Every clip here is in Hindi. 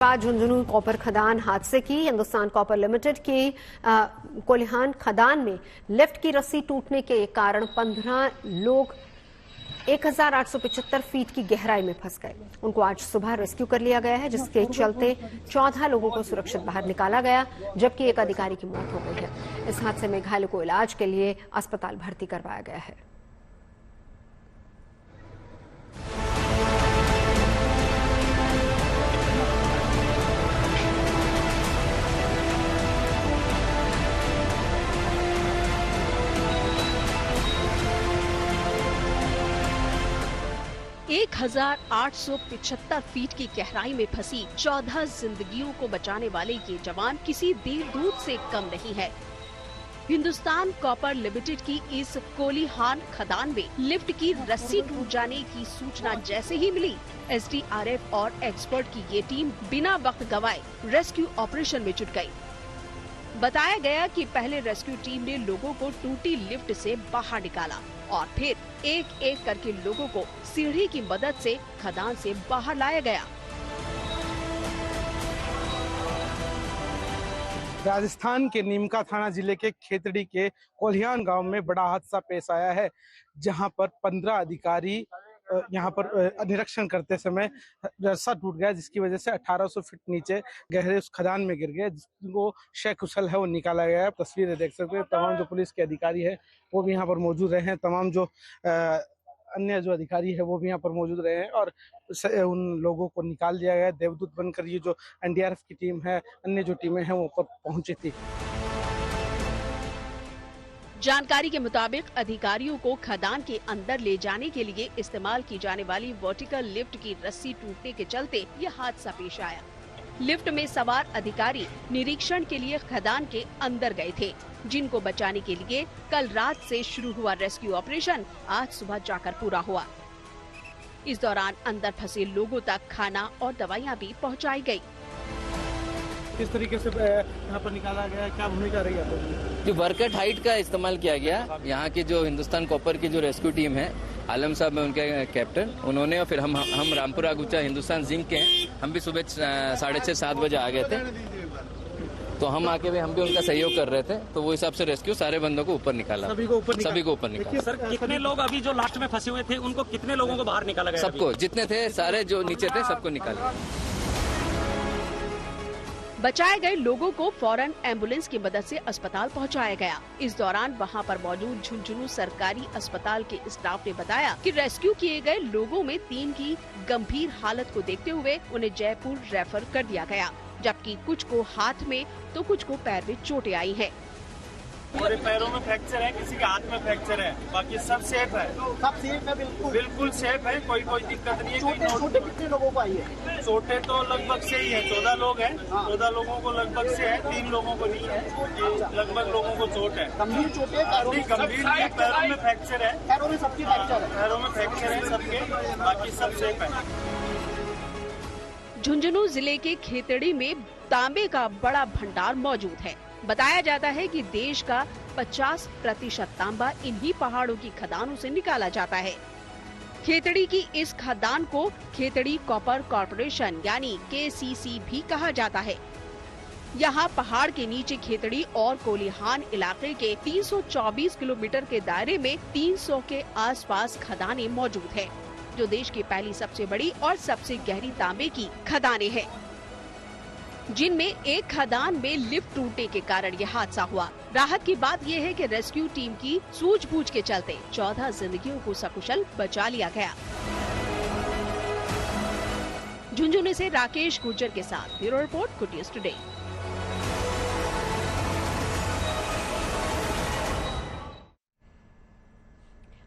झुंझुनू कॉपर खदान हादसे की हिंदुस्तान कॉपर लिमिटेड की कोलिहान खदान में लिफ्ट की रस्सी टूटने के कारण 15 लोग 1875 फीट की गहराई में फंस गए। उनको आज सुबह रेस्क्यू कर लिया गया है, जिसके चलते 14 लोगों को सुरक्षित बाहर निकाला गया, जबकि एक अधिकारी की मौत हो गई है। इस हादसे में घायलों को इलाज के लिए अस्पताल भर्ती करवाया गया है। एक 1875 फीट की गहराई में फंसी 14 जिंदगियों को बचाने वाले ये जवान किसी देवदूत से कम नहीं है। हिंदुस्तान कॉपर लिमिटेड की इस कोलिहान खदान में लिफ्ट की रस्सी टूट जाने की सूचना जैसे ही मिली, एसडीआरएफ और एक्सपर्ट की ये टीम बिना वक्त गवाए रेस्क्यू ऑपरेशन में जुट गई। बताया गया कि पहले रेस्क्यू टीम ने लोगों को टूटी लिफ्ट से बाहर निकाला और फिर एक एक करके लोगों को सीढ़ी की मदद से खदान से बाहर लाया गया। राजस्थान के नीमका थाना जिले के खेतड़ी के कोलिहान गांव में बड़ा हादसा पेश आया है, जहां पर 15 अधिकारी यहां पर निरीक्षण करते समय रस्सा टूट गया, जिसकी वजह से 1800 फीट नीचे गहरे उस खदान में गिर गए। जिसको शेकुशल है वो निकाला गया है। तस्वीरें देख सकते हैं। तमाम जो पुलिस के अधिकारी है वो भी यहाँ पर मौजूद रहे हैं। तमाम जो अन्य जो अधिकारी है वो भी यहाँ पर मौजूद रहे हैं और उन लोगों को निकाल दिया गया। देवदूत बनकर ये जो एनडीआरएफ की टीम है, अन्य जो टीमें हैं वो ऊपर पहुंची थी। जानकारी के मुताबिक अधिकारियों को खदान के अंदर ले जाने के लिए इस्तेमाल की जाने वाली वर्टिकल लिफ्ट की रस्सी टूटने के चलते यह हादसा पेश आया। लिफ्ट में सवार अधिकारी निरीक्षण के लिए खदान के अंदर गए थे, जिनको बचाने के लिए कल रात से शुरू हुआ रेस्क्यू ऑपरेशन आज सुबह जाकर पूरा हुआ। इस दौरान अंदर फंसे लोगों तक खाना और दवाइयां भी पहुंचाई गई। किस तरीके से यहाँ पर निकाला गया, क्या भूमिका रही है? जो वर्कर हाइट का इस्तेमाल किया गया, यहाँ की जो हिंदुस्तान कॉपर की जो रेस्क्यू टीम है, आलम साहब है उनके कैप्टन, उन्होंने और फिर हम रामपुरा गुच्चा हिंदुस्तान जिंक के हैं, हम भी सुबह 6:30-7 बजे आ गए थे। तो हम आके भी हम भी उनका सहयोग कर रहे थे, तो वो हिसाब से रेस्क्यू सारे बंदों को ऊपर निकाला, सभी को ऊपर निकाला। सर, कितने लोग अभी जो लास्ट में फंसे हुए थे उनको कितने लोगों को बाहर निकाला गया? सबको, जितने थे सारे जो नीचे थे सबको निकाला। बचाए गए लोगों को फौरन एम्बुलेंस की मदद से अस्पताल पहुंचाया गया। इस दौरान वहां पर मौजूद झुंझुनू सरकारी अस्पताल के स्टाफ ने बताया कि रेस्क्यू किए गए लोगों में 3 की गंभीर हालत को देखते हुए उन्हें जयपुर रेफर कर दिया गया, जबकि कुछ को हाथ में तो कुछ को पैर में चोटें आई हैं। मेरे पैरों में फ्रैक्चर है, किसी के हाथ में फ्रैक्चर है, बाकी सब सेफ है। सब सेफ है? बिल्कुल सेफ है, कोई दिक्कत नहीं है। छोटे कितने लोगों को आई है? छोटे तो लगभग से ही है, 14 लोग हैं। 14 लोगों को लगभग से है, 3 लोगों को नहीं है। लगभग लोगों को चोट है। गंभीर चोट है? गंभीर पैरों में फ्रैक्चर है। पैरों में सबकी फ्रैक्चर है? पैरों में फ्रैक्चर है सबके, बाकी सब सेफ है। झुंझुनू जिले के खेतड़ी में तांबे का बड़ा भंडार मौजूद है। बताया जाता है कि देश का 50% तांबा इन्हीं पहाड़ों की खदानों से निकाला जाता है। खेतड़ी की इस खदान को खेतड़ी कॉपर कॉरपोरेशन यानी KCC भी कहा जाता है। यहाँ पहाड़ के नीचे खेतड़ी और कोलिहान इलाके के 324 किलोमीटर के दायरे में 300 के आसपास खदानें मौजूद है, जो देश की पहली सबसे बड़ी और सबसे गहरी तांबे की खदानें हैं, जिनमें एक खदान में लिफ्ट टूटने के कारण यह हादसा हुआ। राहत की बात यह है कि रेस्क्यू टीम की सूझबूझ के चलते 14 जिंदगियों को सकुशल बचा लिया गया। झुंझुनू से राकेश गुर्जर के साथ bureau report, good news today.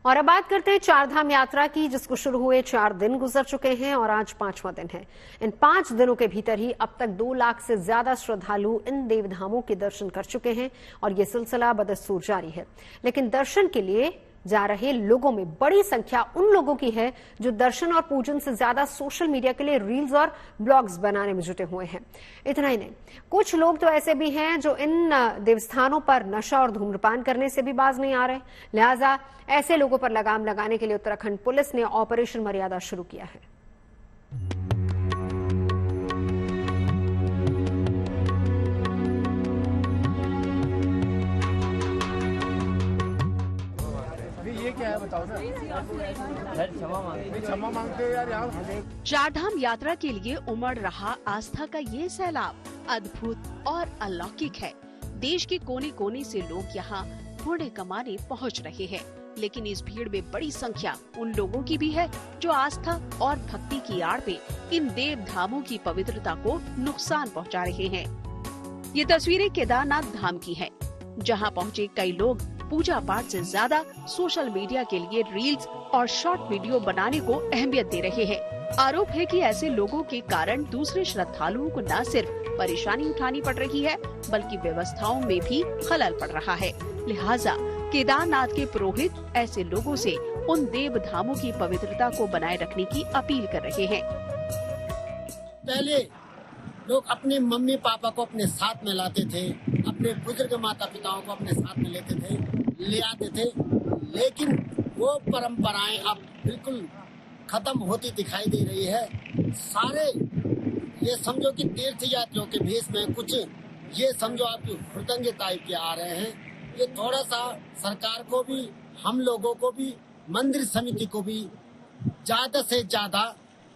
और अब बात करते हैं चारधाम यात्रा की, जिसको शुरू हुए 4 दिन गुजर चुके हैं और आज 5वां दिन है। इन 5 दिनों के भीतर ही अब तक 2 लाख से ज्यादा श्रद्धालु इन देवधामों के दर्शन कर चुके हैं और ये सिलसिला बदस्तूर जारी है। लेकिन दर्शन के लिए जा रहे लोगों में बड़ी संख्या उन लोगों की है जो दर्शन और पूजन से ज्यादा सोशल मीडिया के लिए रील्स और ब्लॉग्स बनाने में जुटे हुए हैं। इतना ही नहीं, कुछ लोग तो ऐसे भी हैं जो इन देवस्थानों पर नशा और धूम्रपान करने से भी बाज नहीं आ रहे। लिहाजा ऐसे लोगों पर लगाम लगाने के लिए उत्तराखंड पुलिस ने ऑपरेशन मर्यादा शुरू किया है। क्षमा मांगते यार यहाँ। चारधाम यात्रा के लिए उमड़ रहा आस्था का ये सैलाब अद्भुत और अलौकिक है। देश के कोने कोने से लोग यहाँ पुण्य कमाने पहुँच रहे हैं, लेकिन इस भीड़ में बड़ी संख्या उन लोगों की भी है जो आस्था और भक्ति की आड़ में इन देव धामों की पवित्रता को नुकसान पहुँचा रहे हैं। ये तस्वीरें केदारनाथ धाम की हैं, जहाँ पहुँचे कई लोग पूजा पाठ से ज्यादा सोशल मीडिया के लिए रील्स और शॉर्ट वीडियो बनाने को अहमियत दे रहे हैं। आरोप है कि ऐसे लोगों के कारण दूसरे श्रद्धालुओं को न सिर्फ परेशानी उठानी पड़ रही है, बल्कि व्यवस्थाओं में भी खलल पड़ रहा है। लिहाजा केदारनाथ के पुरोहित ऐसे लोगों से उन देव धामों की पवित्रता को बनाए रखने की अपील कर रहे हैं। पहले लोग अपने मम्मी पापा को अपने साथ में लाते थे, अपने बुजुर्ग माता पिताओं को अपने साथ में ले आते थे, लेकिन वो परंपराएं अब बिल्कुल खत्म होती दिखाई दे रही है। सारे ये समझो कि तीर्थ यात्रियों के भेष में कुछ ये समझो आपकी हुड़दंगे टाइप के आ रहे हैं। ये थोड़ा सा सरकार को भी, हम लोगों को भी, मंदिर समिति को भी ज्यादा से ज्यादा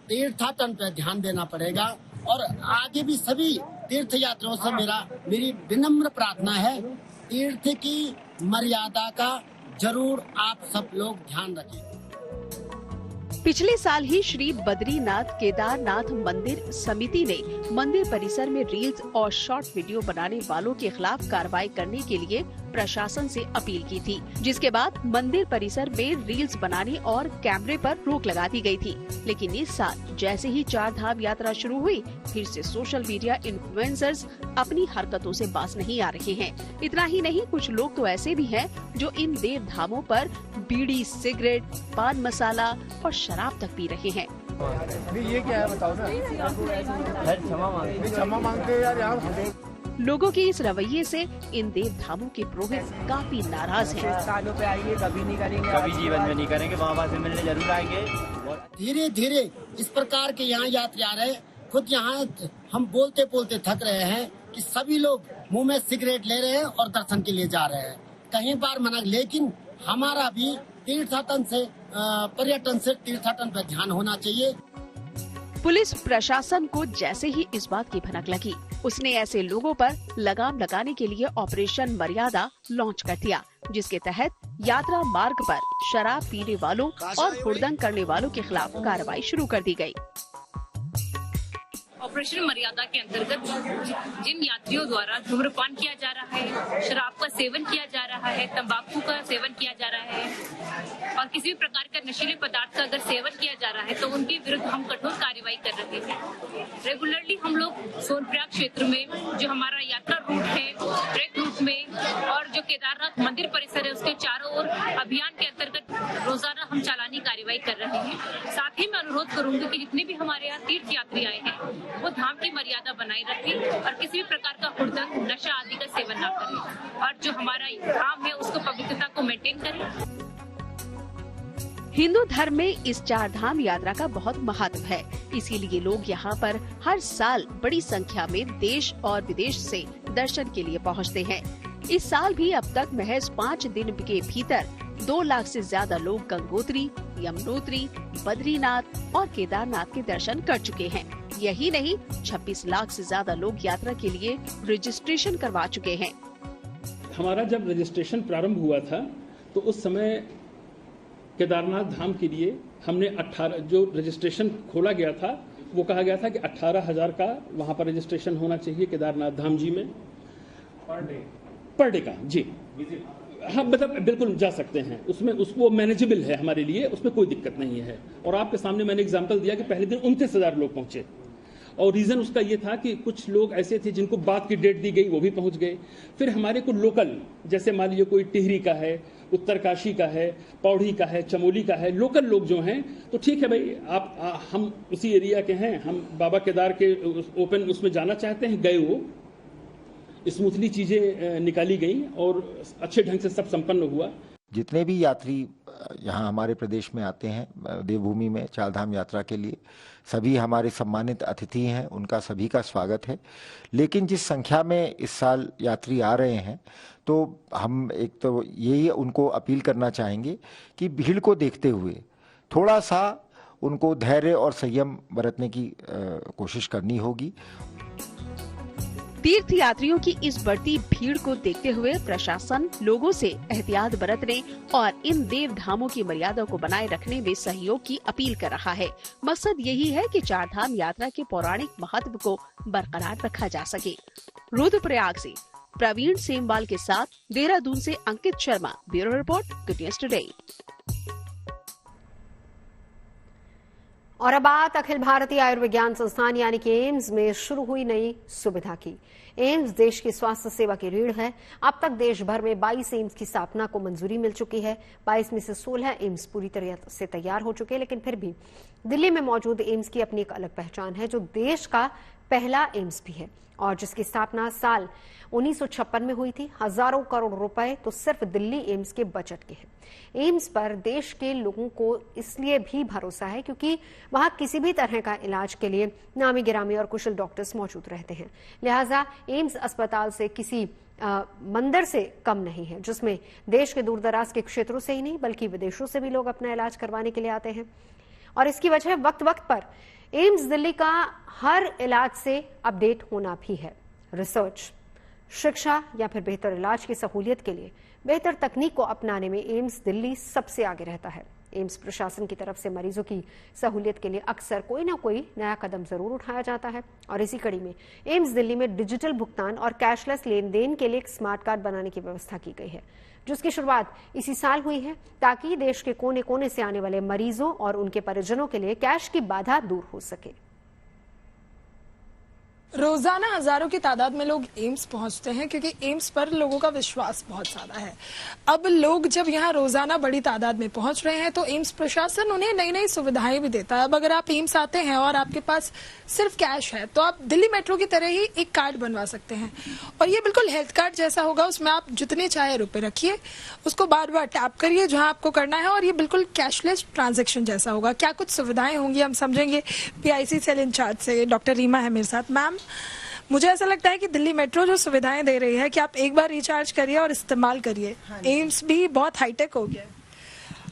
तीर्थाटन पर ध्यान देना पड़ेगा। और आगे भी सभी तीर्थ यात्रियों से मेरी विनम्र प्रार्थना है, तीर्थ की मर्यादा का जरूर आप सब लोग ध्यान रखें। पिछले साल ही श्री बद्रीनाथ केदारनाथ मंदिर समिति ने मंदिर परिसर में रील्स और शॉर्ट वीडियो बनाने वालों के खिलाफ कार्रवाई करने के लिए प्रशासन से अपील की थी, जिसके बाद मंदिर परिसर में रील्स बनाने और कैमरे पर रोक लगा दी गई थी। लेकिन इस साल जैसे ही चारधाम यात्रा शुरू हुई, फिर से सोशल मीडिया इन्फ्लुएंसर्स अपनी हरकतों से बाज नहीं आ रहे हैं। इतना ही नहीं, कुछ लोग तो ऐसे भी हैं जो इन देव धामों पर बीड़ी, सिगरेट, पान मसाला और शराब तक पी रहे हैं। ये क्या है बताओ ना। क्षमा मांगते यार यहाँ। लोगों के इस रवैये से इन देव धामों के पुरोहित काफी नाराज हैं। स्थानों पे आएंगे, कभी नहीं करेंगे, कभी जीवन में नहीं करेंगे, बाबा से मिलने जरूर आएंगे। धीरे धीरे इस प्रकार के यहाँ यात्री आ रहे हैं। खुद यहाँ हम बोलते बोलते थक रहे हैं कि सभी लोग मुंह में सिगरेट ले रहे हैं और दर्शन के लिए जा रहे हैं। कहीं बार मना, लेकिन हमारा भी तीर्थाटन से पर्यटन से तीर्थाटन पर ध्यान होना चाहिए। पुलिस प्रशासन को जैसे ही इस बात की भनक लगी, उसने ऐसे लोगों पर लगाम लगाने के लिए ऑपरेशन मर्यादा लॉन्च कर दिया, जिसके तहत यात्रा मार्ग पर शराब पीने वालों और हुड़दंग करने वालों के खिलाफ कार्रवाई शुरू कर दी गई। ऑपरेशन मर्यादा के अंतर्गत जिन यात्रियों द्वारा धूम्रपान किया जा रहा है, शराब का सेवन किया जा रहा है, तंबाकू का सेवन किया जा रहा है और किसी भी प्रकार का नशीले पदार्थ का अगर सेवन किया जा रहा है तो उनके विरुद्ध हम कठोर कार्रवाई कर रहे हैं। रेगुलरली हम लोग सोनप्रयाग क्षेत्र में जो हमारा यात्रा रूट है, ट्रैक रूट में और जो केदारनाथ मंदिर परिसर है, उसके चारों ओर अभियान के अंतर्गत रोजाना हम चालानी कार्रवाई कर रहे हैं। साथ ही मैं अनुरोध करूंगी कि जितने भी हमारे यहाँ तीर्थ यात्री आए हैं वो धाम की मर्यादा बनाए रखें और किसी भी प्रकार का हुड़दंग, नशा आदि का सेवन न करें और जो हमारा धाम है उसको पवित्रता को मेंटेन करें। हिंदू धर्म में इस चारधाम यात्रा का बहुत महत्व है, इसीलिए लोग यहाँ पर हर साल बड़ी संख्या में देश और विदेश से दर्शन के लिए पहुँचते हैं। इस साल भी अब तक महज 5 दिन के भीतर 2 लाख से ज्यादा लोग गंगोत्री, यमुनोत्री, बद्रीनाथ और केदारनाथ के दर्शन कर चुके हैं। यही नहीं, 26 लाख से ज्यादा लोग यात्रा के लिए रजिस्ट्रेशन करवा चुके हैं। हमारा जब रजिस्ट्रेशन प्रारंभ हुआ था तो उस समय केदारनाथ धाम के लिए हमने 18 जो रजिस्ट्रेशन खोला गया था वो कहा गया था कि 18,000 का वहाँ पर रजिस्ट्रेशन होना चाहिए केदारनाथ धाम जी में पर डे का। जी हाँ, मतलब बिल्कुल जा सकते हैं उसमें, उसको मैनेजेबल है हमारे लिए, उसमें कोई दिक्कत नहीं है। और आपके सामने मैंने एग्जांपल दिया कि पहले दिन 29,000 लोग पहुंचे और रीज़न उसका ये था कि कुछ लोग ऐसे थे जिनको बाद की डेट दी गई, वो भी पहुंच गए। फिर हमारे को लोकल, जैसे मान लीजिए कोई टिहरी का है, उत्तरकाशी का है, पौड़ी का है, चमोली का है, लोकल लोग जो हैं तो ठीक है भाई, हम उसी एरिया के हैं, हम बाबा केदार के ओपन उसमें जाना चाहते हैं, गए। वो स्मूथली चीज़ें निकाली गई और अच्छे ढंग से सब संपन्न हुआ। जितने भी यात्री यहाँ हमारे प्रदेश में आते हैं देवभूमि में चारधाम यात्रा के लिए, सभी हमारे सम्मानित अतिथि हैं, उनका सभी का स्वागत है। लेकिन जिस संख्या में इस साल यात्री आ रहे हैं, तो हम एक तो यही उनको अपील करना चाहेंगे कि भीड़ को देखते हुए थोड़ा सा उनको धैर्य और संयम बरतने की कोशिश करनी होगी। तीर्थ यात्रियों की इस बढ़ती भीड़ को देखते हुए प्रशासन लोगों से एहतियात बरतने और इन देव धामों की मर्यादा को बनाए रखने में सहयोग की अपील कर रहा है। मकसद यही है कि चारधाम यात्रा के पौराणिक महत्व को बरकरार रखा जा सके। रुद्रप्रयाग से प्रवीण सेमवाल के साथ देहरादून से Ankit Sharma, bureau report, good news today. और अब बात अखिल भारतीय आयुर्विज्ञान संस्थान यानी कि एम्स में शुरू हुई नई सुविधा की। एम्स देश की स्वास्थ्य सेवा की रीढ़ है। अब तक देश भर में 22 एम्स की स्थापना को मंजूरी मिल चुकी है। 22 में से 16 एम्स पूरी तरह से तैयार हो चुके हैं, लेकिन फिर भी दिल्ली में मौजूद एम्स की अपनी एक अलग पहचान है, जो देश का पहला एम्स भी है और जिसकी स्थापना साल 1956 में हुई थी। हजारों करोड़ रुपए तो सिर्फ दिल्ली एम्स के बजट के हैं। एम्स पर देश के लोगों को इसलिए भी भरोसा है क्योंकि वहां किसी भी तरह का इलाज के लिए नामी गिरामी और कुशल डॉक्टर्स मौजूद रहते हैं। लिहाजा एम्स अस्पताल से किसी मंदिर से कम नहीं है, जिसमें देश के दूर दराज के क्षेत्रों से ही नहीं बल्कि विदेशों से भी लोग अपना इलाज करवाने के लिए आते हैं। और इसकी वजह वक्त वक्त पर एम्स दिल्ली का हर इलाज से अपडेट होना भी है। रिसर्च, शिक्षा या फिर बेहतर इलाज की सहूलियत के लिए बेहतर तकनीक को अपनाने में एम्स दिल्ली सबसे आगे रहता है। एम्स प्रशासन की तरफ से मरीजों की सहूलियत के लिए अक्सर कोई ना कोई नया कदम जरूर उठाया जाता है और इसी कड़ी में एम्स दिल्ली में डिजिटल भुगतान और कैशलेस लेन देन के लिए एक स्मार्ट कार्ड बनाने की व्यवस्था की गई है, जिसकी शुरुआत इसी साल हुई है ताकि देश के कोने कोने से आने वाले मरीजों और उनके परिजनों के लिए कैश की बाधा दूर हो सके। रोजाना हजारों की तादाद में लोग एम्स पहुंचते हैं क्योंकि एम्स पर लोगों का विश्वास बहुत ज्यादा है। अब लोग जब यहाँ रोजाना बड़ी तादाद में पहुंच रहे हैं तो एम्स प्रशासन उन्हें नई नई सुविधाएं भी देता है। अब अगर आप एम्स आते हैं और आपके पास सिर्फ कैश है तो आप दिल्ली मेट्रो की तरह ही एक कार्ड बनवा सकते हैं और ये बिल्कुल हेल्थ कार्ड जैसा होगा। उसमें आप जितने चाहे रुपए रखिए, उसको बार बार टैप करिए जहां आपको करना है और ये बिल्कुल कैशलेस ट्रांजेक्शन जैसा होगा। क्या कुछ सुविधाएं होंगी हम समझेंगे। PIC सेल इंचार्ज से डॉक्टर रीमा है मेरे साथ। मैम, मुझे ऐसा लगता है कि दिल्ली मेट्रो जो सुविधाएं दे रही है कि आप एक बार रिचार्ज करिए और इस्तेमाल करिए। एम्स भी बहुत हाईटेक हो गया है।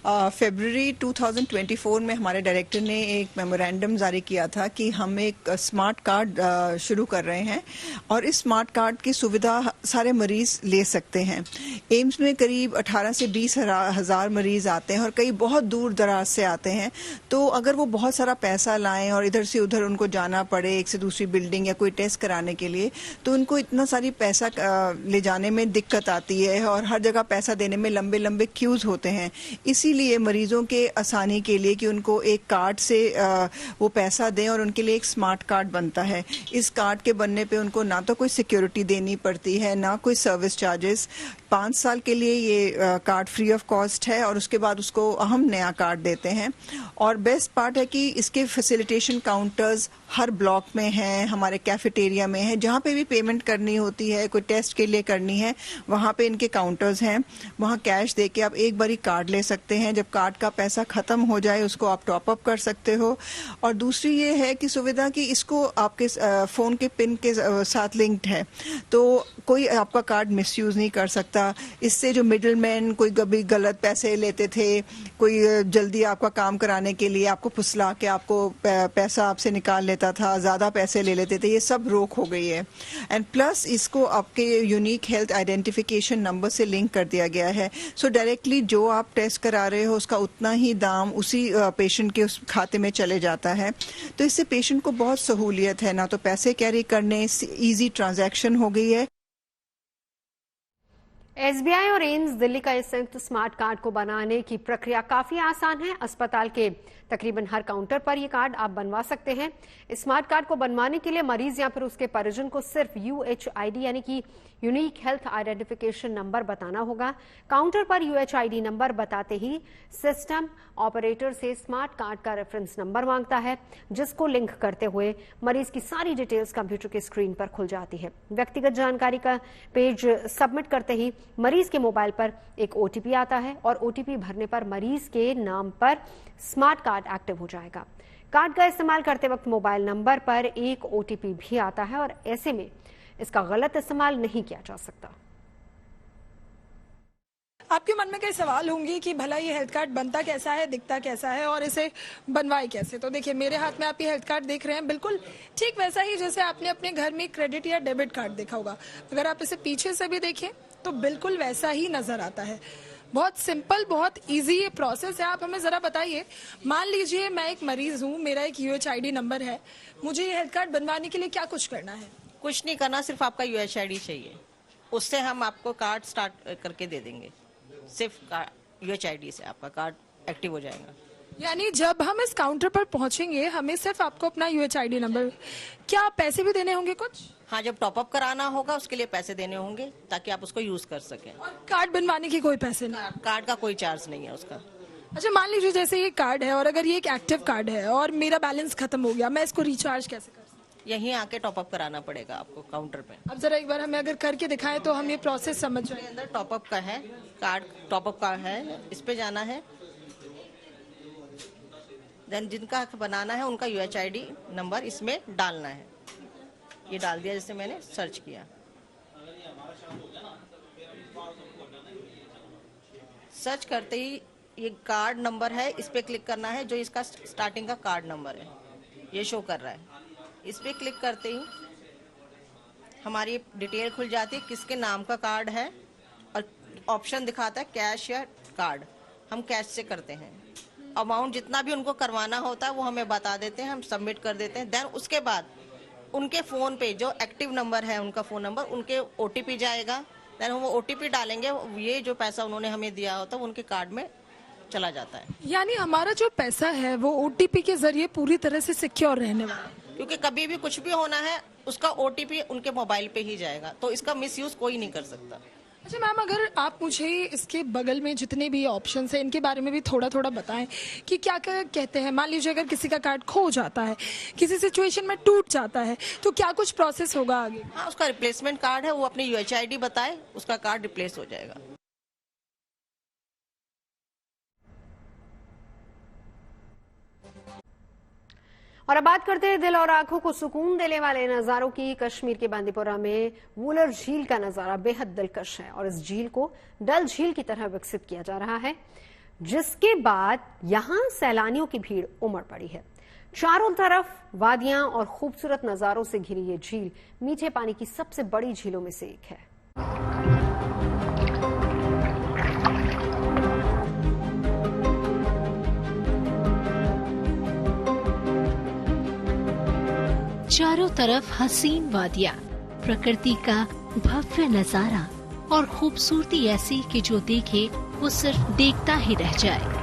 फरवरी 2024 में हमारे डायरेक्टर ने एक मेमोरेंडम जारी किया था कि हम एक स्मार्ट कार्ड शुरू कर रहे हैं और इस स्मार्ट कार्ड की सुविधा सारे मरीज ले सकते हैं। एम्स में करीब 18 से 20 हज़ार मरीज आते हैं और कई बहुत दूर दराज से आते हैं। तो अगर वो बहुत सारा पैसा लाएं और इधर से उधर उनको जाना पड़े एक से दूसरी बिल्डिंग या कोई टेस्ट कराने के लिए, तो उनको इतना सारी पैसा ले जाने में दिक्कत आती है और हर जगह पैसा देने में लंबे लंबे क्यूज होते हैं। इसीलिए मरीजों के आसानी के लिए कि उनको एक कार्ड से वो पैसा दें और उनके लिए एक स्मार्ट कार्ड बनता है। इस कार्ड के बनने पे उनको ना तो कोई सिक्योरिटी देनी पड़ती है, ना कोई सर्विस चार्जेस। 5 साल के लिए ये कार्ड फ्री ऑफ कॉस्ट है और उसके बाद उसको हम नया कार्ड देते हैं। और बेस्ट पार्ट है कि इसके फैसिलिटेशन काउंटर्स हर ब्लॉक में हैं, हमारे कैफेटेरिया में है। जहाँ पे भी पेमेंट करनी होती है, कोई टेस्ट के लिए करनी है, वहाँ पे इनके काउंटर्स हैं। वहाँ कैश दे के आप एक बारी कार्ड ले सकते हैं। जब कार्ड का पैसा खत्म हो जाए उसको आप टॉप अप कर सकते हो। और दूसरी ये है कि सुविधा कि इसको आपके फ़ोन के पिन के साथ लिंक्ड है, तो कोई आपका कार्ड मिसयूज़ नहीं कर सकता। इससे जो मिडिल मैन कोई कभी गलत पैसे लेते थे, कोई जल्दी आपका काम कराने के लिए आपको फुसला के आपको पैसा आपसे निकाल लेता था, ज़्यादा पैसे ले लेते थे, ये सब रोक हो गई है। एंड प्लस इसको आपके यूनिक हेल्थ आइडेंटिफिकेशन नंबर से लिंक कर दिया गया है। सो डायरेक्टली जो आप टेस्ट करा रहे हो उसका उतना ही दाम उसी पेशेंट के उस खाते में चले जाता है। तो इससे पेशेंट को बहुत सहूलियत है, ना तो पैसे कैरी करने, ईजी ट्रांजैक्शन हो गई है। SBI और एम्स दिल्ली का इस संयुक्त स्मार्ट कार्ड को बनाने की प्रक्रिया काफी आसान है। अस्पताल के तकरीबन हर काउंटर पर यह कार्ड आप बनवा सकते हैं। इस स्मार्ट कार्ड को बनवाने के लिए मरीज या फिर उसके परिजन को सिर्फ UHID यानी कि यूनिक हेल्थ आइडेंटिफिकेशन नंबर बताना होगा। काउंटर पर UHID नंबर बताते ही सिस्टम ऑपरेटर से स्मार्ट कार्ड का रेफरेंस नंबर मांगता है, जिसको लिंक करते हुए मरीज की सारी डिटेल्स कंप्यूटर की स्क्रीन पर खुल जाती है। व्यक्तिगत जानकारी का पेज सबमिट करते ही मरीज के मोबाइल पर एक ओटीपी आता है और ओटीपी भरने पर मरीज के नाम पर स्मार्ट कार्ड एक्टिव हो जाएगा। कार्ड का इस्तेमाल करते वक्त मोबाइल नंबर पर एक ओटीपी भी आता है और ऐसे में इसका गलत इस्तेमाल नहीं किया जा सकता। आपके मन में कई सवाल होंगे कि भला ये हेल्थ कार्ड बनता कैसा है, दिखता कैसा है और इसे बनवाए कैसे। तो देखिए, मेरे हाथ में आप ये हेल्थ कार्ड देख रहे हैं, बिल्कुल ठीक वैसा ही जैसे आपने अपने घर में क्रेडिट या डेबिट कार्ड देखा होगा। अगर आप इसे पीछे से भी देखें तो बिल्कुल वैसा ही नजर आता है। बहुत सिंपल, बहुत इजी ये प्रोसेस है। आप हमें जरा बताइए, मान लीजिए मैं एक मरीज हूँ, मेरा एक UHID नंबर है, मुझे ये हेल्थ कार्ड बनवाने के लिए क्या कुछ करना है? कुछ नहीं करना, सिर्फ आपका UHID चाहिए, उससे हम आपको कार्ड स्टार्ट करके दे देंगे। सिर्फ UHID से आपका कार्ड एक्टिव हो जाएगा। यानी जब हम इस काउंटर पर पहुंचेंगे हमें सिर्फ आपको अपना UHID नंबर, क्या पैसे भी देने होंगे कुछ? हाँ, जब टॉपअप कराना होगा उसके लिए पैसे देने होंगे ताकि आप उसको यूज कर सकें। कार्ड बनवाने की कोई पैसे नहीं? कार्ड का कोई चार्ज नहीं है उसका। अच्छा, मान लीजिए जैसे ये कार्ड है और अगर ये एक एक्टिव कार्ड है और मेरा बैलेंस खत्म हो गया, मैं इसको रिचार्ज कैसे कर सकती हूँ? यहीं आके टॉपअप कराना पड़ेगा आपको काउंटर पे। अब जरा एक बार हमें अगर करके दिखाएं तो हम ये प्रोसेस समझ जाएंगे। अंदर टॉपअप का है, कार्ड टॉपअप का है, इस पे जाना है। देन जिनका बनाना है उनका UHID नंबर इसमें डालना है। ये डाल दिया जैसे मैंने सर्च किया। सर्च करते ही ये कार्ड नंबर है, इस पे क्लिक करना है, जो इसका स्टार्टिंग का कार्ड नंबर है ये शो कर रहा है। इस पे क्लिक करते ही हमारी डिटेल खुल जाती है, किसके नाम का कार्ड है और ऑप्शन दिखाता है कैश या कार्ड। हम कैश से करते हैं। अमाउंट जितना भी उनको करवाना होता है वो हमें बता देते हैं, हम सबमिट कर देते हैं। देन उसके बाद उनके फ़ोन पे जो एक्टिव नंबर है, उनका फ़ोन नंबर, उनके OTP जाएगा। देन वो OTP डालेंगे, ये जो पैसा उन्होंने हमें दिया होता है उनके कार्ड में चला जाता है। यानी हमारा जो पैसा है वो OTP के जरिए पूरी तरह से सिक्योर रहने वाला है, क्योंकि कभी भी कुछ भी होना है उसका OTP उनके मोबाइल पे ही जाएगा, तो इसका मिसयूज कोई नहीं कर सकता। अच्छा मैम, अगर आप मुझे इसके बगल में जितने भी ऑप्शंस हैं इनके बारे में भी थोड़ा थोड़ा बताएं कि क्या क्या कहते हैं। मान लीजिए अगर किसी का कार्ड खो जाता है, किसी सिचुएशन में टूट जाता है, तो क्या कुछ प्रोसेस होगा आगे? हाँ, उसका रिप्लेसमेंट कार्ड है, वो अपने UHID बताए, उसका कार्ड रिप्लेस हो जाएगा। और अब बात करते हैं दिल और आंखों को सुकून देने वाले नजारों की। कश्मीर के बांदीपुरा में वुलर झील का नजारा बेहद दिलकश है और इस झील को डल झील की तरह विकसित किया जा रहा है, जिसके बाद यहां सैलानियों की भीड़ उमड़ पड़ी है। चारों तरफ वादियां और खूबसूरत नजारों से घिरी ये झील मीठे पानी की सबसे बड़ी झीलों में से एक है। चारों तरफ हसीन वादियां, प्रकृति का भव्य नजारा और खूबसूरती ऐसी कि जो देखे वो सिर्फ देखता ही रह जाए।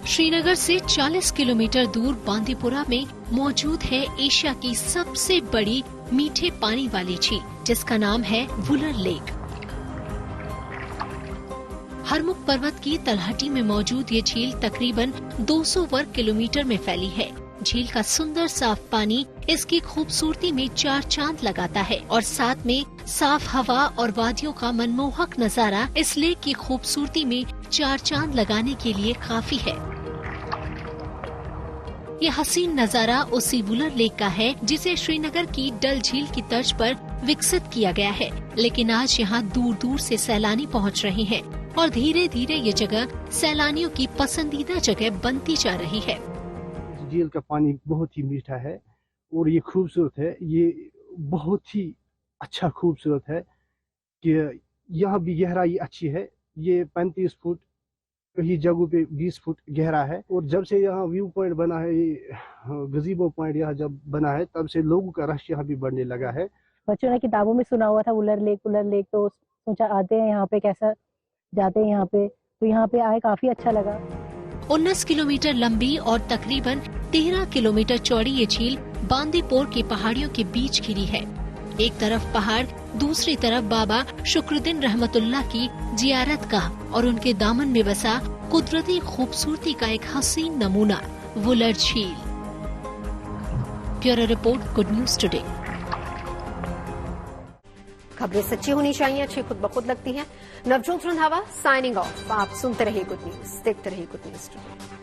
श्रीनगर से 40 किलोमीटर दूर बांदीपुरा में मौजूद है एशिया की सबसे बड़ी मीठे पानी वाली झील, जिसका नाम है वुलर लेक। हरमुख पर्वत की तलहटी में मौजूद ये झील तकरीबन 200 वर्ग किलोमीटर में फैली है। झील का सुंदर साफ पानी इसकी खूबसूरती में चार चांद लगाता है और साथ में साफ हवा और वादियों का मनमोहक नजारा इस लेक की खूबसूरती में चार चांद लगाने के लिए काफी है। ये हसीन नजारा उसी वुलर लेक का है जिसे श्रीनगर की डल झील की तर्ज पर विकसित किया गया है, लेकिन आज यहाँ दूर दूर से सैलानी पहुँच रहे हैं और धीरे धीरे ये जगह सैलानियों की पसंदीदा जगह बनती जा रही है। झील का पानी बहुत ही मीठा है और ये खूबसूरत है। ये बहुत ही अच्छा खूबसूरत है कि यहाँ भी गहराई अच्छी है। ये 35 फुट, कहीं जगहों पे 20 फुट गहरा है। और जब से यहाँ व्यू पॉइंट बना है, गजीबो पॉइंट यहाँ जब बना है, तब से लोगों का रश यहाँ भी बढ़ने लगा है। बच्चों ने किताबों में सुना हुआ था वुलर लेक, तो सोचा आते हैं यहाँ पे, कैसा जाते हैं यहाँ पे, तो यहाँ पे आए, काफी अच्छा लगा। 19 किलोमीटर लंबी और तकरीबन 13 किलोमीटर चौड़ी ये झील बांदीपोर की पहाड़ियों के बीच घिरी है। एक तरफ पहाड़, दूसरी तरफ बाबा शुक्रुद्दीन रहमतुल्लाह की जियारत गाह और उनके दामन में बसा कुदरती खूबसूरती का एक हसीन नमूना वुलर झील। Bureau report, good news today. खबरें सच्ची होनी चाहिए, अच्छी खुद ब खुद लगती हैं। Navjot Randhawa signing off. आप सुनते रहिए गुड न्यूज, देखते रहिए गुड न्यूज।